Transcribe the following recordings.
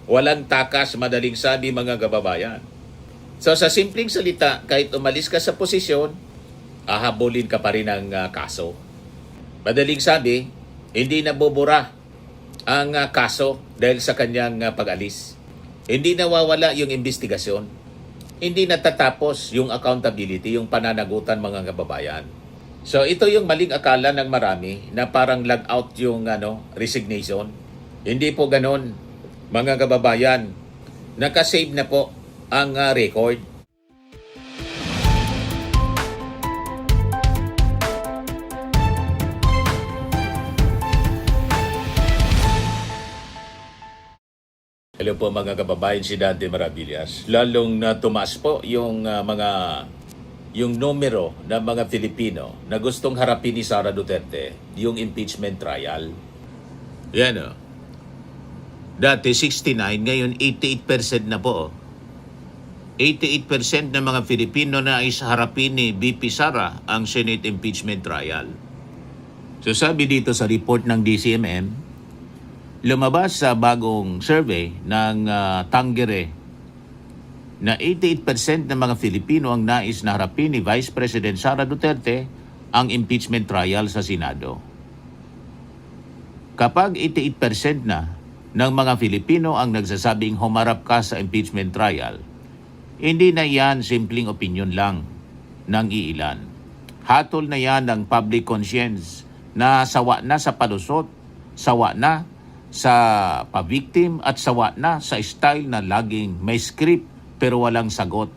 Walang takas, madaling sabi mga kababayan. So sa simpleng salita, kahit umalis ka sa posisyon, ahabulin ka pa rin ng kaso. Madaling sabi, hindi nabubura ang kaso dahil sa kanyang pag-alis. Hindi nawawala yung investigasyon. Hindi natatapos yung accountability, yung pananagutan mga kababayan. So ito yung maling akala ng marami na parang lag out yung resignation. Hindi po ganon mga kababayan. Nakasave na po ang record. Hello po mga kababayan, si Dante Maravillas. Lalong tumaas po yung yung numero ng mga Filipino na gustong harapin ni Sara Duterte yung impeachment trial. Yan o. Dati 69, ngayon 88% na po. 88% ng mga Filipino na is harapin ni VP Sara ang Senate impeachment trial. So sabi dito sa report ng DCMM, lumabas sa bagong survey ng Tangere na 88% ng mga Filipino ang nais na harapin ni Vice President Sara Duterte ang impeachment trial sa Senado. Kapag 88% na ng mga Filipino ang nagsasabing humarap ka sa impeachment trial, hindi na yan simpleng opinion lang ng iilan. Hatol na yan ng public conscience na sawa na sa palusot, sawa na sa pa-victim at sawa na sa style na laging may script pero walang sagot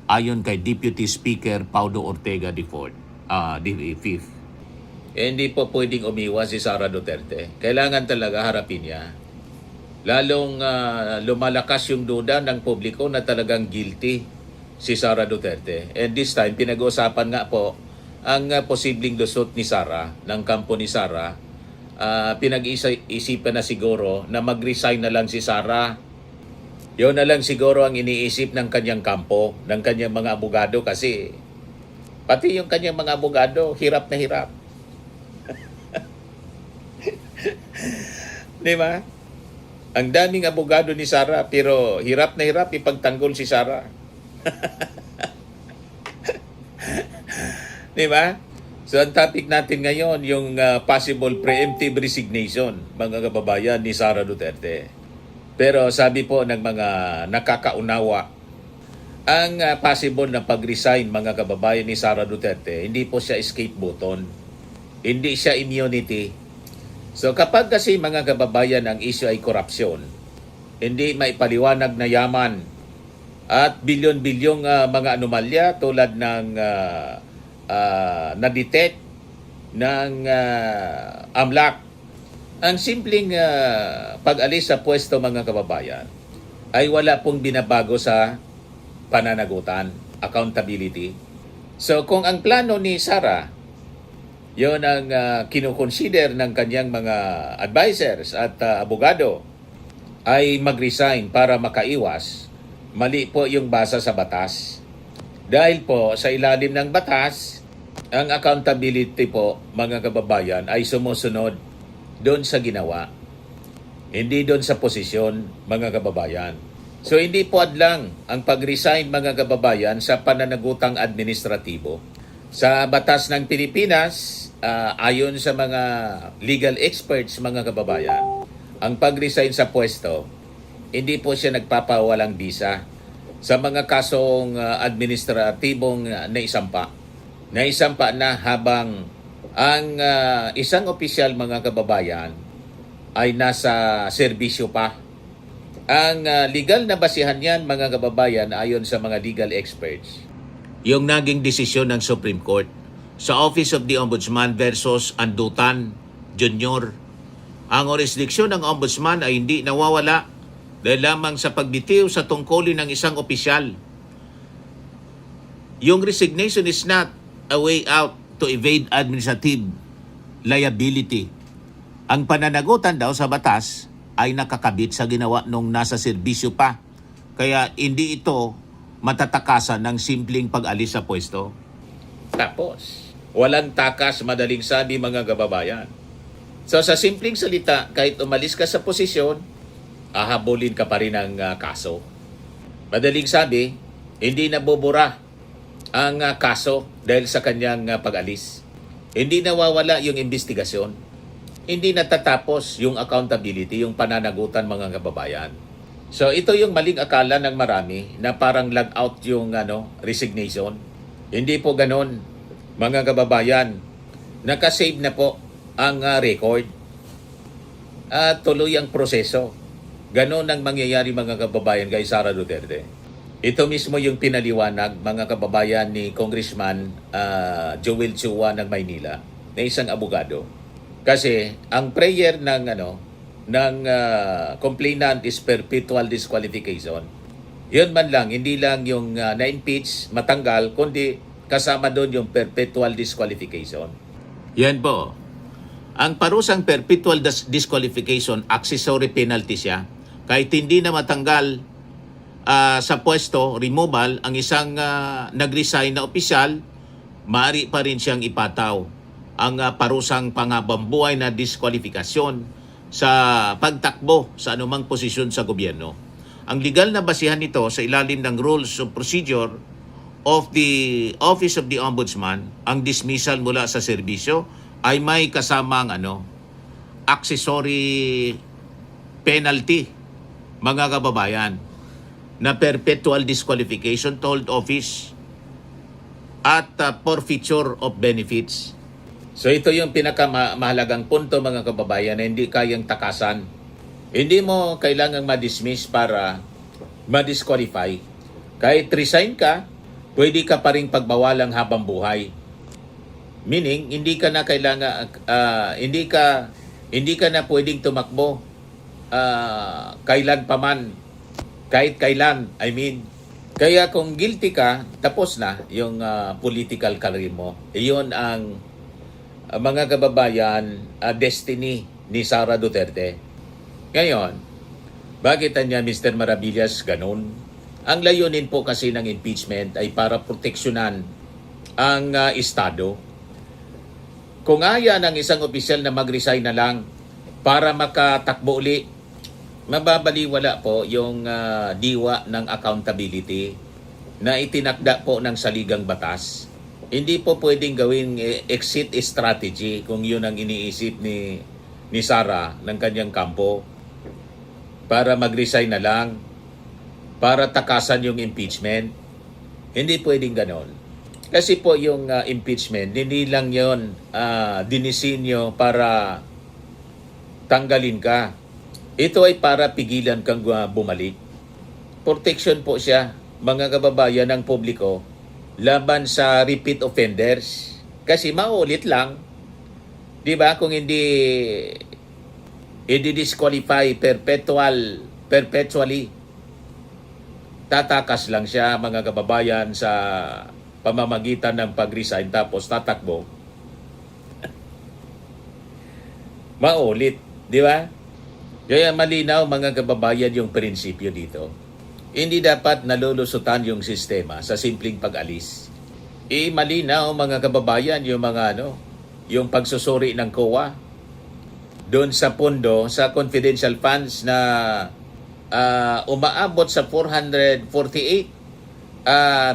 ayon kay Deputy Speaker Paulo Ortega IV. Hindi po pwedeng umiwas si Sara Duterte. Kailangan talaga harapin niya. Lalong lumalakas yung duda ng publiko na talagang guilty si Sara Duterte. And this time, pinag-uusapan nga po ang posibleng lusot ni Sara, ng kampo ni Sara. Pinag-isipan na siguro na mag-resign na lang si Sara. Yun na lang siguro ang iniisip ng kanyang kampo, ng kanyang mga abogado kasi pati yung kanyang mga abogado, hirap na hirap. Di ba? Ang daming abogado ni Sara pero hirap na hirap ipagtanggol si Sara. Di ba? So ang topic natin ngayon yung possible preemptive resignation mga kababayan ni Sara Duterte. Pero sabi po ng mga nakakaunawa, ang possible na pag-resign mga kababayan ni Sara Duterte, hindi po siya escape button. Hindi siya immunity. So kapag kasi mga kababayan ang issue ay korupsyon, hindi maipaliwanag na yaman at bilyon-bilyong mga anomalya tulad ng na-detect ng AMLAC. Ang simpleng pag-alis sa pwesto mga kababayan ay wala pong binabago sa pananagutan, accountability. So kung ang plano ni Sara, yon ang kinukonsider ng kanyang mga advisors at abogado ay mag-resign para makaiwas, mali po yung basa sa batas. Dahil po sa ilalim ng batas, ang accountability po mga kababayan ay sumusunod doon sa ginawa. Hindi doon sa posisyon mga kababayan. So hindi po adlang ang pag-resign mga kababayan sa pananagutang administratibo. Sa batas ng Pilipinas, ayon sa mga legal experts mga kababayan, ang pag-resign sa pwesto, hindi po siya nagpapawalang bisa sa mga kasong administratibong naisampa. Naisampa na habang ang isang opisyal mga kababayan ay nasa serbisyo pa. Ang legal na basihan yan mga kababayan ayon sa mga legal experts, yung naging desisyon ng Supreme Court sa Office of the Ombudsman versus Andutan Jr. Ang jurisdiksyon ng Ombudsman ay hindi nawawala dahil lamang sa pagbitiw sa tungkulin ng isang opisyal. Yung resignation is not a way out to evade administrative liability. Ang pananagutan daw sa batas ay nakakabit sa ginawa nung nasa serbisyo pa. Kaya hindi ito matatakasan ng simpleng pag-alis sa pwesto. Tapos, walang takas, madaling sabi mga kababayan. So sa simpleng salita, kahit umalis ka sa posisyon, ahabulin ka pa rin ng kaso. Madaling sabi, hindi nabubura ang kaso dahil sa kanyang pag-alis. Hindi nawawala yung investigasyon. Hindi natatapos yung accountability, yung pananagutan mga kababayan. So ito yung maling akala ng marami na parang lag out yung resignation. Hindi po ganon mga kababayan. Nakasave na po ang record. Tuloy ang proseso. Ganon ang mangyayari mga kababayan kay Sara Duterte. Ito mismo yung pinaliwanag mga kababayan ni Congressman Joel Chua ng Maynila na isang abogado. Kasi ang prayer ng complainant is perpetual disqualification. Yun man lang, hindi lang yung na-impeach, matanggal, kundi kasama doon yung perpetual disqualification. Yan po. Ang parusang perpetual disqualification, accessory penalty siya. Kahit hindi na matanggal sa pwesto, removal, ang isang nag-resign na opisyal, maaari pa rin siyang ipataw ang parusang panghabambuhay na diskwalifikasyon sa pagtakbo sa anumang posisyon sa gobyerno. Ang legal na basihan nito sa ilalim ng Rules of Procedure of the Office of the Ombudsman, ang dismissal mula sa serbisyo ay may kasamang accessory penalty mga kababayan na perpetual disqualification, told office at forfeiture of benefits. So ito yung pinakamahalagang punto mga kababayan na hindi kayang takasan. Hindi mo kailangang ma-dismiss para ma-disqualify. Kahit resign ka, pwede ka pa rin pagbawalang habang buhay. Meaning, hindi ka na kailangan hindi ka na pwedeng tumakbo kailan pa man, kahit kailan, Kaya kung guilty ka, tapos na yung political career mo. Iyon ang mga kababayan, destiny ni Sara Duterte. Ngayon, bakit niya Mr. Maravillas ganun? Ang layunin po kasi ng impeachment ay para proteksyonan ang Estado. Kung aya ng isang opisyal na mag-resign na lang para makatakbo uli, mababaliwala po yung diwa ng accountability na itinakda po ng saligang batas. Hindi po pwedeng gawing exit strategy kung yun ang iniisip ni Sara ng kanyang kampo para mag-resign na lang, para takasan yung impeachment. Hindi pwedeng ganon. Kasi po yung impeachment, hindi lang yun dinisinyo para tanggalin ka. Ito ay para pigilan kang bumalik. Protection po siya, mga kababayan ng publiko, laban sa repeat offenders. Kasi maulit lang. Di ba? Kung hindi i-disqualify perpetually, tatakas lang siya mga kababayan sa pamamagitan ng pag-resign tapos tatakbo. Maulit. Di ba? Kaya malinaw mga kababayan yung prinsipyo dito. Hindi dapat nalulusutan yung sistema sa simpleng pag-alis. Malinaw mga kababayan yung yung pagsusuri ng COA doon sa pondo, sa confidential funds na umaabot sa 448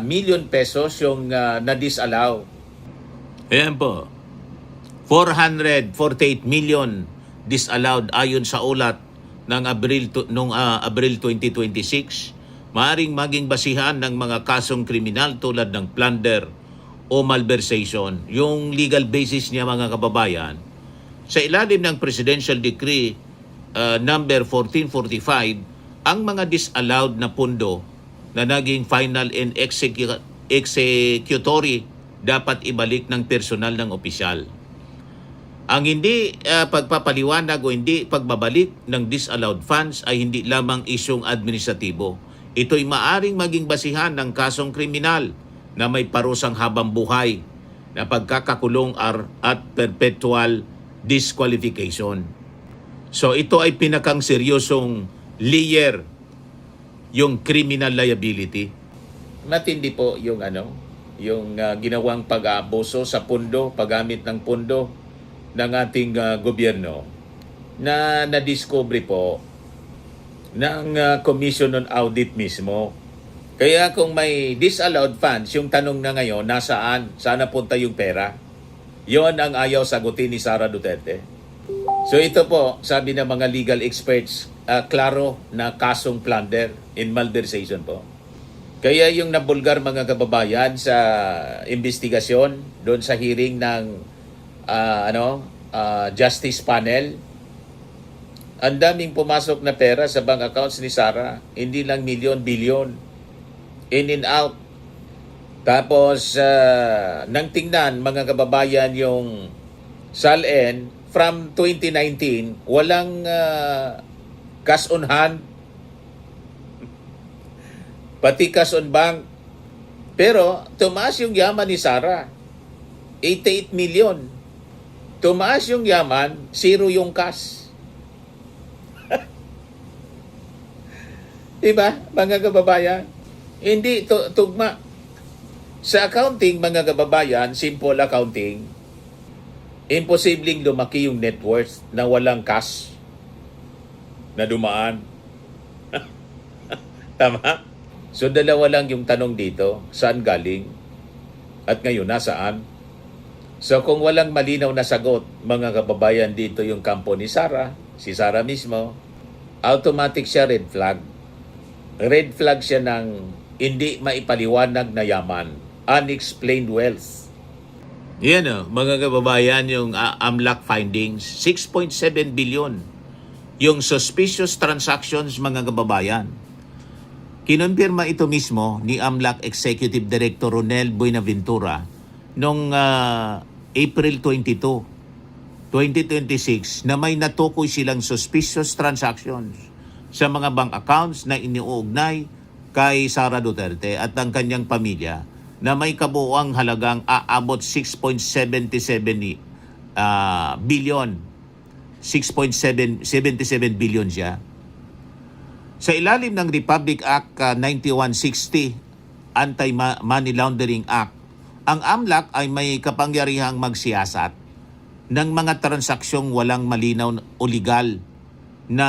million pesos yung na-disallow. Ayan po. 448 million disallowed ayon sa ulat ng Abril 2026. Maaring maging basihan ng mga kasong kriminal tulad ng plunder o malversation. Yung legal basis niya mga kababayan, sa ilalim ng Presidential Decree number 1445, ang mga disallowed na pondo na naging final and executory dapat ibalik ng personal ng opisyal. Ang hindi pagpapaliwanag o hindi pagbabalik ng disallowed funds ay hindi lamang isyong administratibo. Ito'y maaring maging basihan ng kasong kriminal na may parusang habang buhay na pagkakakulong at perpetual disqualification. So ito ay pinakang seryosong layer, yung criminal liability. Matindi po yung ginawang pag-aabuso sa pondo, paggamit ng pondo ng ating gobyerno na nadiscovery po ng Commission on Audit mismo. Kaya kung may disallowed funds, yung tanong na ngayon, nasaan? Saan napunta yung pera? Yon ang ayaw sagutin ni Sara Duterte. So ito po, sabi ng mga legal experts, klaro na kasong plunder in malversation po. Kaya yung nabulgar mga kababayan sa investigasyon doon sa hearing ng Justice Panel, ang daming pumasok na pera sa bank accounts ni Sara. Hindi lang milyon, bilyon. In and out. Tapos, nang tingnan mga kababayan yung SALN, from 2019, walang cash on hand, pati cash on bank. Pero, tumaas yung yaman ni Sara. 88 million. Tumaas yung yaman, zero yung cash. Diba, mga kababayan? Hindi tugma. Sa accounting, mga kababayan, simple accounting, imposibleng lumaki yung net worth na walang cash na dumaan. Tama? So, dalawa lang yung tanong dito. Saan galing? At ngayon, nasaan? So, kung walang malinaw na sagot, mga kababayan, dito yung kampo ni Sara, si Sara mismo, automatic siya red flag. Red flag siya ng hindi maipaliwanag na yaman. Unexplained wealth. Yan mga kababayan, yung AMLAC findings, 6.7 billion. Yung suspicious transactions, mga kababayan. Kinumpirma ito mismo ni AMLAC Executive Director Ronel Buenaventura noong April 22, 2026 na may natukoy silang suspicious transactions sa mga bank accounts na iniuugnay kay Sara Duterte at ang kanyang pamilya na may kabuuang halagang aabot 6.77 billion. 6.77 billion siya. Sa ilalim ng Republic Act 9160, Anti-Money Laundering Act, ang AMLAC ay may kapangyarihang magsiyasat ng mga transaksyong walang malinaw o legal na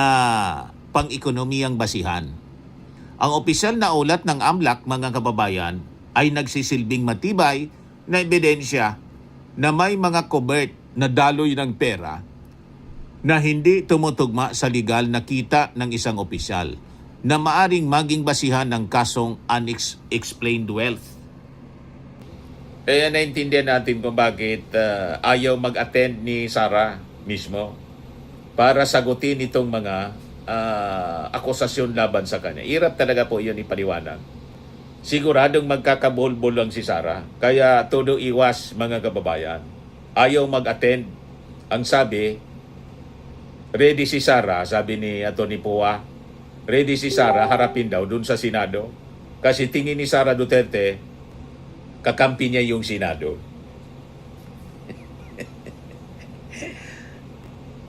pang-ekonomiyang basihan. Ang opisyal na ulat ng AMLAC, mga kababayan, ay nagsisilbing matibay na ebidensya na may mga covert na daloy ng pera na hindi tumutugma sa legal na kita ng isang opisyal na maaring maging basihan ng kasong unexplained wealth. Kaya naintindihan natin kung bakit ayaw mag-attend ni Sara mismo para sagutin itong mga akusasyon laban sa kanya. Hirap talaga po yun ipaliwanag. Siguradong magkakabulbul lang si Sara. Kaya todo iwas, mga kababayan. Ayaw mag-attend. Ang sabi, ready si Sara, sabi ni Atty. Pua, ready si Sara, harapin daw dun sa Senado. Kasi tingin ni Sara Duterte, kakampi niya yung Senado.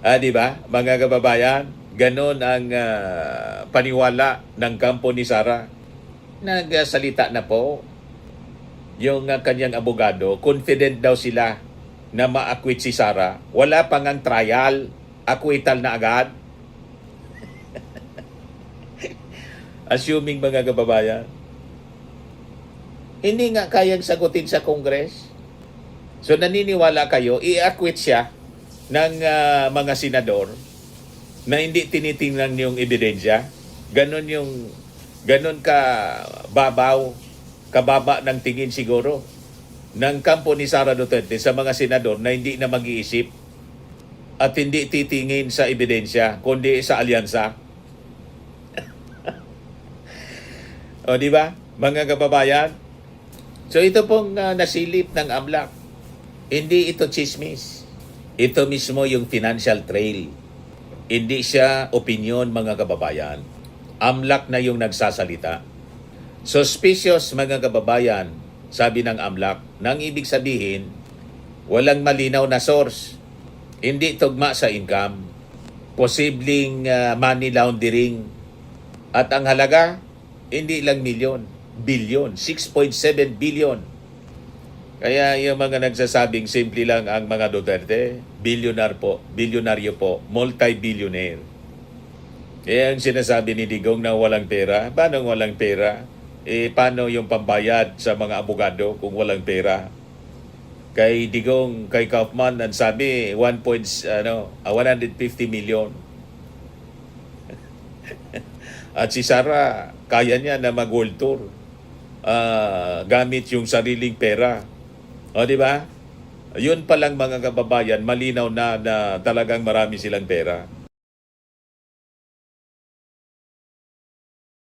Di ba, mga kababayan? Ganon ang paniwala ng kampo ni Sara. Nagsalita na po yung kanyang abogado. Confident daw sila na ma-acquit si Sara. Wala pang ang trial. Acquittal na agad. Assuming, mga kababayan, hindi nga kayang sagutin sa Congress. So naniniwala kayo, i-acquit siya ng mga senador na hindi tinitingnan yung ebidensya. Ganon ka kababa ng tingin siguro ng kampo ni Sara Duterte sa mga senador na hindi na mag-iisip at hindi titingin sa ebidensya kundi sa alyansa. O di ba, mga kababayan? So ito pong nasilip ng AMLAC. Hindi ito chismis. Ito mismo yung financial trail. Hindi siya opinion, mga kababayan. AMLAC na yung nagsasalita. Suspicious, mga kababayan, sabi ng AMLAC, nang ibig sabihin, walang malinaw na source. Hindi tugma sa income. Posibleng money laundering. At ang halaga, hindi lang milyon, bilyon, 6.7 billion. Kaya yung mga nagsasabing simple lang ang mga Duterte, bilyonaryo po, multi-billionaire. Ang sinasabi ni Digong na walang pera, paano walang pera? Paano yung pambayad sa mga abogado kung walang pera? Kay Digong, kay Kaufman, ang sabi 150 million. At si Sara, kaya niya na mag-world tour gamit yung sariling pera. O, di ba? Yun palang mga kababayan, malinaw na talagang marami silang pera.